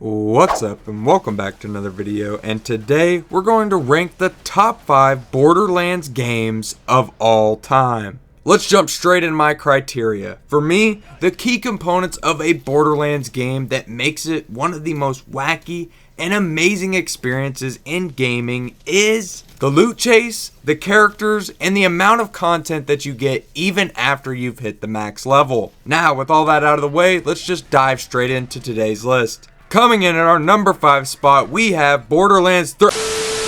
What's up and welcome back to another video, and today we're going to rank the top 5 Borderlands games of all time. Let's jump straight into my criteria. For me, the key components of a Borderlands game that makes it one of the most wacky and amazing experiences in gaming is the loot chase, the characters, and the amount of content that you get even after you've hit the max level. Now, with all that out of the way, let's just dive straight into today's list. Coming in at our number 5 spot, we have Borderlands 3.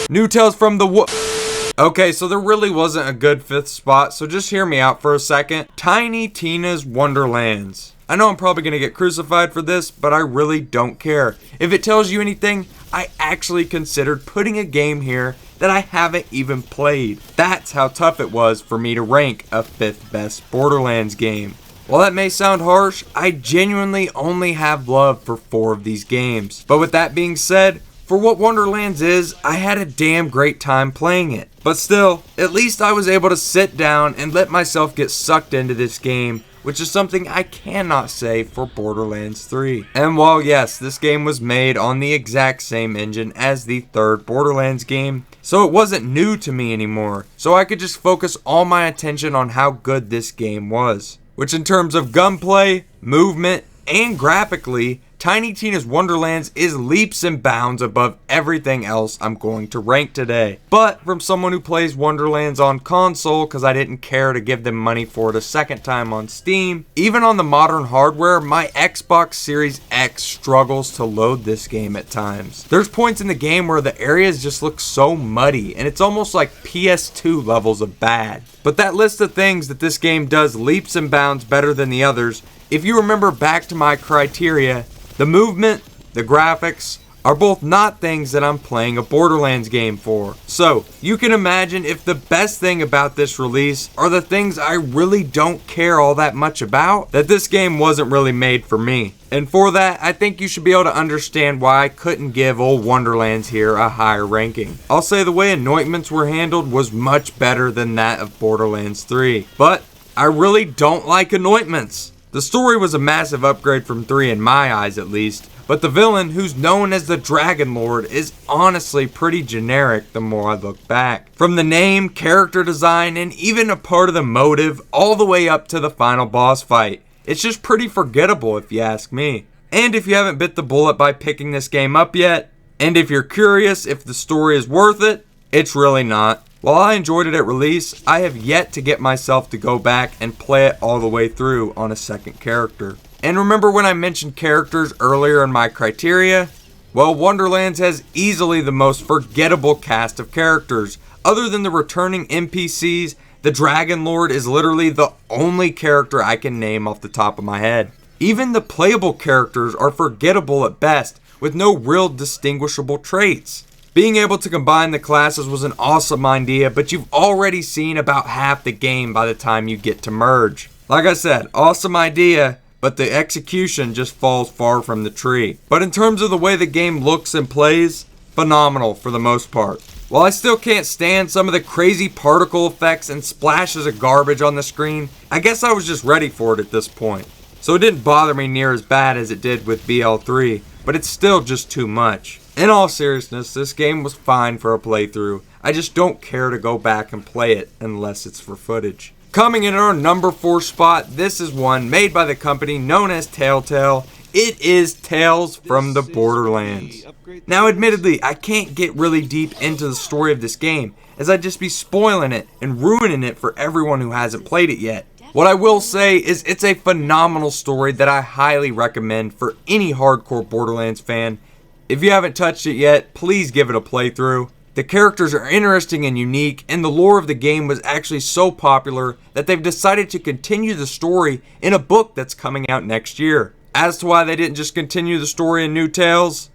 New Tales from the Okay, so there really wasn't a good 5th spot, so just hear me out for a second. Tiny Tina's Wonderlands. I know I'm probably going to get crucified for this, but I really don't care. If it tells you anything, I actually considered putting a game here that I haven't even played. That's how tough it was for me to rank a 5th best Borderlands game. While that may sound harsh, I genuinely only have love for 4 of these games. But with that being said, for what Wonderlands is, I had a damn great time playing it. But still, at least I was able to sit down and let myself get sucked into this game, which is something I cannot say for Borderlands 3. And while yes, this game was made on the exact same engine as the 3rd Borderlands game, so it wasn't new to me anymore, so I could just focus all my attention on how good this game was. Which in terms of gunplay, movement, and graphically, Tiny Tina's Wonderlands is leaps and bounds above everything else I'm going to rank today. But from someone who plays Wonderlands on console because I didn't care to give them money for it a second time on Steam, even on the modern hardware, my Xbox Series X struggles to load this game at times. There's points in the game where the areas just look so muddy and it's almost like PS2 levels of bad. But that list of things that this game does leaps and bounds better than the others, if you remember back to my criteria, the movement, the graphics, are both not things that I'm playing a Borderlands game for. So, you can imagine if the best thing about this release are the things I really don't care all that much about, that this game wasn't really made for me. And for that, I think you should be able to understand why I couldn't give old Wonderlands here a higher ranking. I'll say the way anointments were handled was much better than that of Borderlands 3. But, I really don't like anointments. The story was a massive upgrade from 3 in my eyes at least, but the villain, who's known as the Dragon Lord, is honestly pretty generic the more I look back. From the name, character design, and even a part of the motive, all the way up to the final boss fight. It's just pretty forgettable if you ask me. And if you haven't bit the bullet by picking this game up yet, and if you're curious if the story is worth it, it's really not. While I enjoyed it at release, I have yet to get myself to go back and play it all the way through on a second character. And remember when I mentioned characters earlier in my criteria? Well, Wonderlands has easily the most forgettable cast of characters. Other than the returning NPCs, the Dragon Lord is literally the only character I can name off the top of my head. Even the playable characters are forgettable at best, with no real distinguishable traits. Being able to combine the classes was an awesome idea, but you've already seen about half the game by the time you get to merge. Like I said, awesome idea, but the execution just falls far from the tree. But in terms of the way the game looks and plays, phenomenal for the most part. While I still can't stand some of the crazy particle effects and splashes of garbage on the screen, I guess I was just ready for it at this point. So it didn't bother me near as bad as it did with BL3, but it's still just too much. In all seriousness, this game was fine for a playthrough. I just don't care to go back and play it unless it's for footage. Coming in at our number 4 spot, this is one made by the company known as Telltale. It is Tales from the Borderlands. Now admittedly, I can't get really deep into the story of this game, as I'd just be spoiling it and ruining it for everyone who hasn't played it yet. What I will say is it's a phenomenal story that I highly recommend for any hardcore Borderlands fan. If you haven't touched it yet, please give it a playthrough. The characters are interesting and unique, and the lore of the game was actually so popular that they've decided to continue the story in a book that's coming out next year. As to why they didn't just continue the story in New Tales,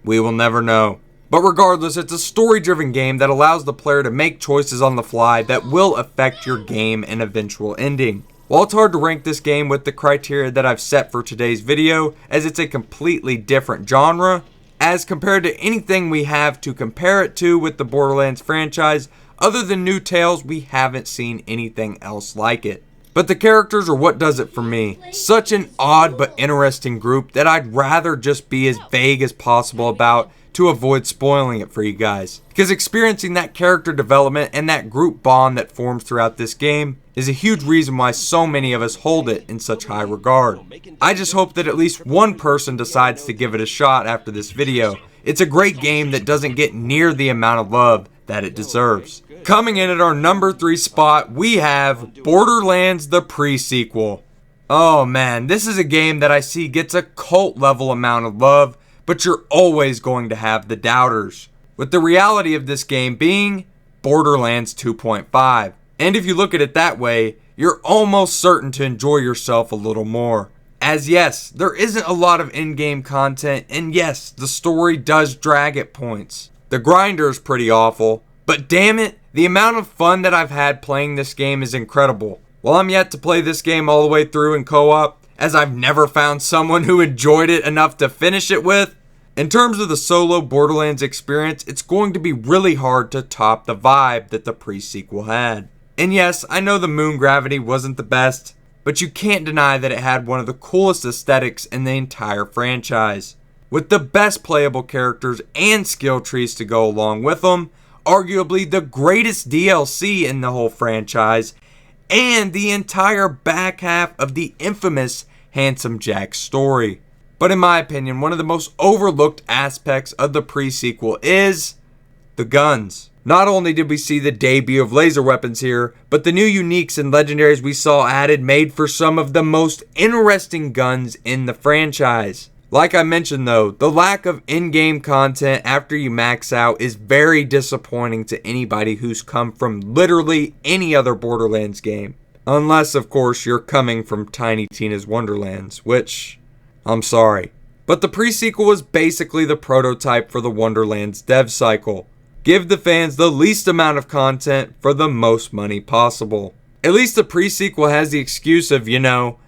we will never know. But regardless, it's a story-driven game that allows the player to make choices on the fly that will affect your game and eventual ending. While it's hard to rank this game with the criteria that I've set for today's video, as it's a completely different genre, as compared to anything we have to compare it to with the Borderlands franchise, other than New Tales, we haven't seen anything else like it. But the characters are what does it for me. Such an odd but interesting group that I'd rather just be as vague as possible about to avoid spoiling it for you guys. Because experiencing that character development and that group bond that forms throughout this game is a huge reason why so many of us hold it in such high regard. I just hope that at least one person decides to give it a shot after this video. It's a great game that doesn't get near the amount of love that it deserves. Coming in at our number 3 spot, we have Borderlands the pre-sequel. Oh man, this is a game that I see gets a cult level amount of love, but you're always going to have the doubters. With the reality of this game being Borderlands 2.5. And if you look at it that way, you're almost certain to enjoy yourself a little more. As yes, there isn't a lot of in-game content, and yes, the story does drag at points. The grinder is pretty awful, but damn it, the amount of fun that I've had playing this game is incredible. While I'm yet to play this game all the way through in co-op, as I've never found someone who enjoyed it enough to finish it with, in terms of the solo Borderlands experience, it's going to be really hard to top the vibe that the pre-sequel had. And yes, I know the moon gravity wasn't the best, but you can't deny that it had one of the coolest aesthetics in the entire franchise. With the best playable characters and skill trees to go along with them, arguably the greatest DLC in the whole franchise, and the entire back half of the infamous Handsome Jack story. But in my opinion, one of the most overlooked aspects of the pre-sequel is the guns. Not only did we see the debut of laser weapons here, but the new uniques and legendaries we saw added made for some of the most interesting guns in the franchise. Like I mentioned though, the lack of in-game content after you max out is very disappointing to anybody who's come from literally any other Borderlands game. Unless, of course, you're coming from Tiny Tina's Wonderlands, which, I'm sorry. But the pre-sequel was basically the prototype for the Wonderlands dev cycle. Give the fans the least amount of content for the most money possible. At least the pre-sequel has the excuse of,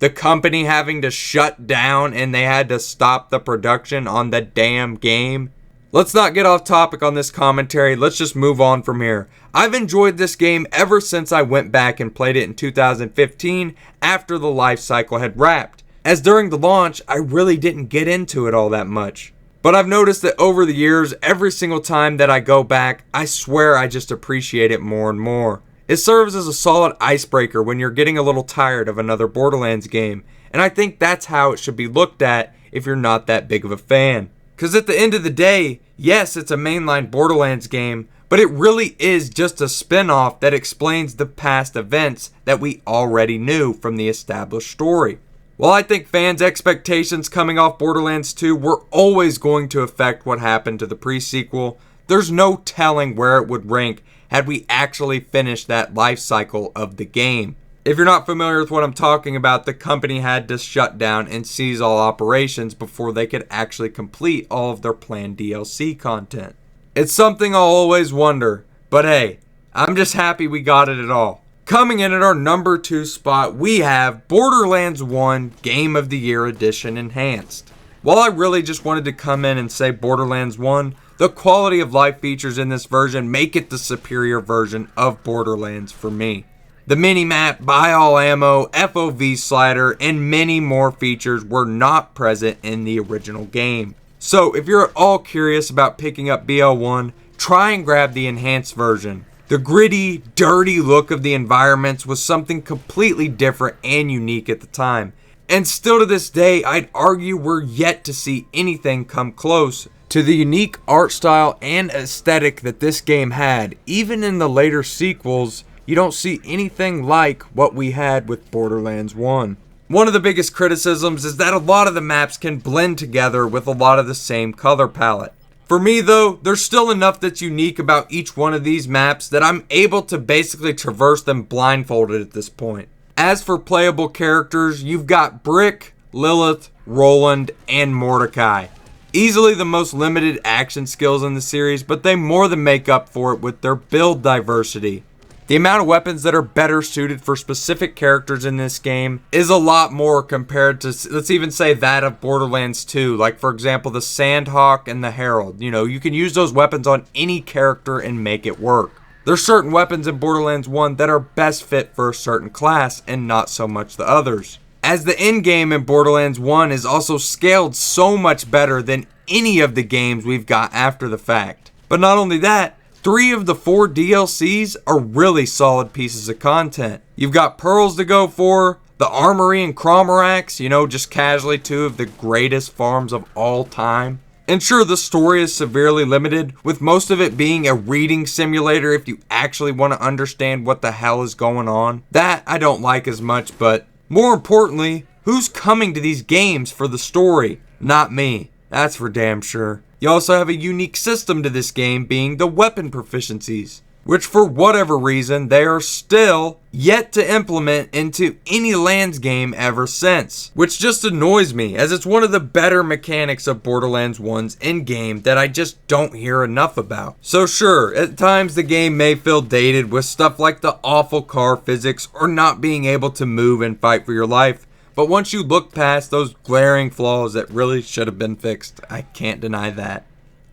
the company having to shut down and they had to stop the production on the damn game. Let's not get off topic on this commentary, let's just move on from here. I've enjoyed this game ever since I went back and played it in 2015 after the life cycle had wrapped. As during the launch, I really didn't get into it all that much. But I've noticed that over the years, every single time that I go back, I swear I just appreciate it more and more. It serves as a solid icebreaker when you're getting a little tired of another Borderlands game, and I think that's how it should be looked at if you're not that big of a fan. Because at the end of the day, yes, it's a mainline Borderlands game, but it really is just a spin-off that explains the past events that we already knew from the established story. While I think fans' expectations coming off Borderlands 2 were always going to affect what happened to the pre-sequel, there's no telling where it would rank had we actually finished that life cycle of the game. If you're not familiar with what I'm talking about, the company had to shut down and cease all operations before they could actually complete all of their planned DLC content. It's something I'll always wonder, but hey, I'm just happy we got it at all. Coming in at our number 2 spot, we have Borderlands 1 Game of the Year Edition Enhanced. While I really just wanted to come in and say Borderlands 1, the quality of life features in this version make it the superior version of Borderlands for me. The mini-map, buy all ammo, FOV slider, and many more features were not present in the original game. So if you're at all curious about picking up BL1, try and grab the enhanced version. The gritty, dirty look of the environments was something completely different and unique at the time. And still to this day, I'd argue we're yet to see anything come close to the unique art style and aesthetic that this game had. Even in the later sequels, you don't see anything like what we had with Borderlands 1. One of the biggest criticisms is that a lot of the maps can blend together with a lot of the same color palette. For me though, there's still enough that's unique about each one of these maps that I'm able to basically traverse them blindfolded at this point. As for playable characters, you've got Brick, Lilith, Roland, and Mordecai. Easily the most limited action skills in the series, but they more than make up for it with their build diversity. The amount of weapons that are better suited for specific characters in this game is a lot more compared to, let's even say, that of Borderlands 2. Like, for example, the Sandhawk and the Herald. You can use those weapons on any character and make it work. There's certain weapons in Borderlands 1 that are best fit for a certain class and not so much the others. As the end game in Borderlands 1 is also scaled so much better than any of the games we've got after the fact. But not only that, 3 of the 4 DLCs are really solid pieces of content. You've got pearls to go for, the armory and Cromarax, just casually 2 of the greatest farms of all time. And sure, the story is severely limited, with most of it being a reading simulator if you actually want to understand what the hell is going on. That I don't like as much, but more importantly, who's coming to these games for the story? Not me. That's for damn sure. You also have a unique system to this game, being the weapon proficiencies, which for whatever reason they are still yet to implement into any Lands game ever since, which just annoys me, as it's one of the better mechanics of Borderlands 1's in-game that I just don't hear enough about. So sure, at times the game may feel dated with stuff like the awful car physics or not being able to move and fight for your life, but once you look past those glaring flaws that really should have been fixed, I can't deny that.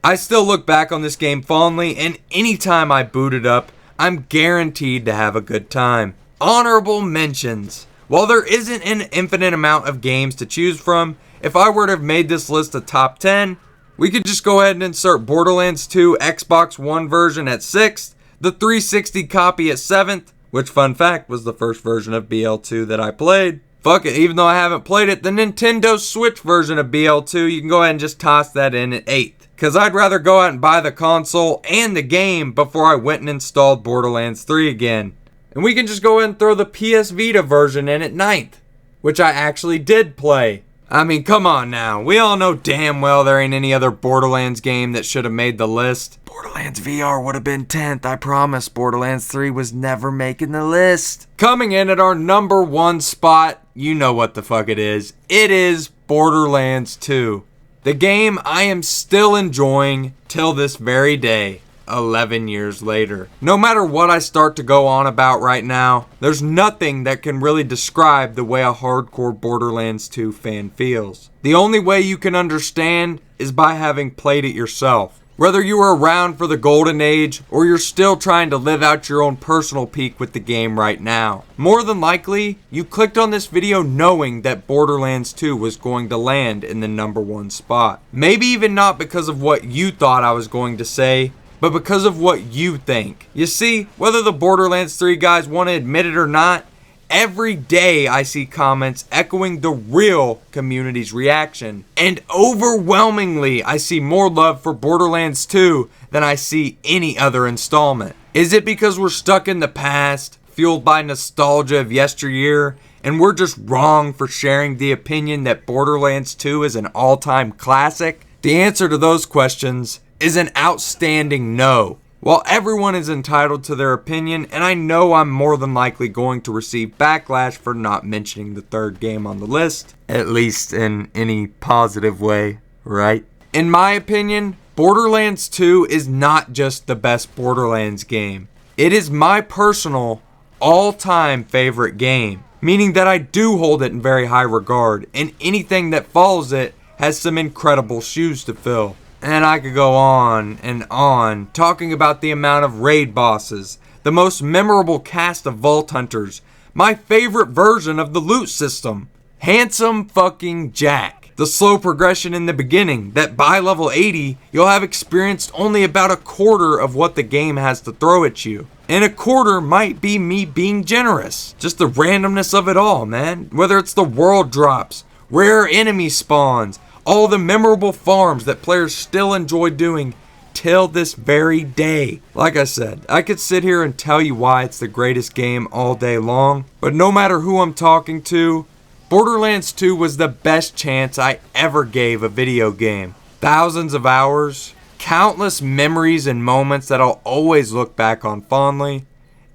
I still look back on this game fondly, and anytime I boot it up, I'm guaranteed to have a good time. Honorable mentions. While there isn't an infinite amount of games to choose from, if I were to have made this list a top 10, we could just go ahead and insert Borderlands 2 Xbox One version at 6th, the 360 copy at 7th, which fun fact was the first version of BL2 that I played. Fuck it, even though I haven't played it, the Nintendo Switch version of BL2, you can go ahead and just toss that in at 8th. Because I'd rather go out and buy the console and the game before I went and installed Borderlands 3 again. And we can just go ahead and throw the PS Vita version in at 9th, which I actually did play. I mean, come on now. We all know damn well there ain't any other Borderlands game that should have made the list. Borderlands VR would have been 10th, I promise. Borderlands 3 was never making the list. Coming in at our number 1 spot, you know what the fuck it is. It is Borderlands 2. The game I am still enjoying till this very day, 11 years later. No matter what I start to go on about right now, there's nothing that can really describe the way a hardcore Borderlands 2 fan feels. The only way you can understand is by having played it yourself. Whether you were around for the golden age or you're still trying to live out your own personal peak with the game right now. More than likely, you clicked on this video knowing that Borderlands 2 was going to land in the number 1 spot. Maybe even not because of what you thought I was going to say, but because of what you think. You see, whether the Borderlands 3 guys want to admit it or not, every day I see comments echoing the real community's reaction. And overwhelmingly, I see more love for Borderlands 2 than I see any other installment. Is it because we're stuck in the past, fueled by nostalgia of yesteryear, and we're just wrong for sharing the opinion that Borderlands 2 is an all-time classic? The answer to those questions is an outstanding no. While everyone is entitled to their opinion, and I know I'm more than likely going to receive backlash for not mentioning the third game on the list, at least in any positive way, right? In my opinion, Borderlands 2 is not just the best Borderlands game. It is my personal, all-time favorite game, meaning that I do hold it in very high regard, and anything that follows it has some incredible shoes to fill. And I could go on and on, talking about the amount of raid bosses, the most memorable cast of Vault Hunters, my favorite version of the loot system, Handsome fucking Jack, the slow progression in the beginning, that by level 80, you'll have experienced only about a quarter of what the game has to throw at you. And a quarter might be me being generous. Just the randomness of it all, man. Whether it's the world drops, rare enemy spawns, all the memorable farms that players still enjoy doing till this very day. Like I said, I could sit here and tell you why it's the greatest game all day long, but no matter who I'm talking to, Borderlands 2 was the best chance I ever gave a video game. Thousands of hours, countless memories and moments that I'll always look back on fondly,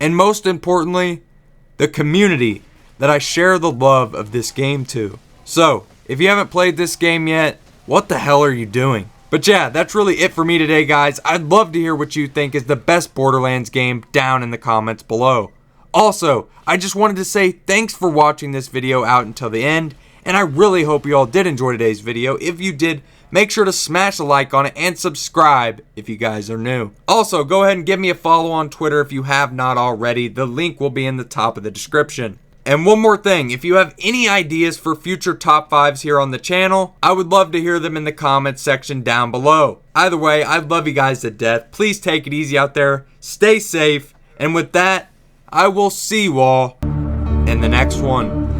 and most importantly, the community that I share the love of this game to. So, if you haven't played this game yet, what the hell are you doing? But yeah, that's really it for me today, guys. I'd love to hear what you think is the best Borderlands game down in the comments below. Also, I just wanted to say thanks for watching this video out until the end, and I really hope you all did enjoy today's video. If you did, make sure to smash a like on it and subscribe if you guys are new. Also, go ahead and give me a follow on Twitter if you have not already. The link will be in the top of the description. And one more thing, if you have any ideas for future top 5s here on the channel, I would love to hear them in the comments section down below. Either way, I love you guys to death. Please take it easy out there, stay safe, and with that, I will see you all in the next one.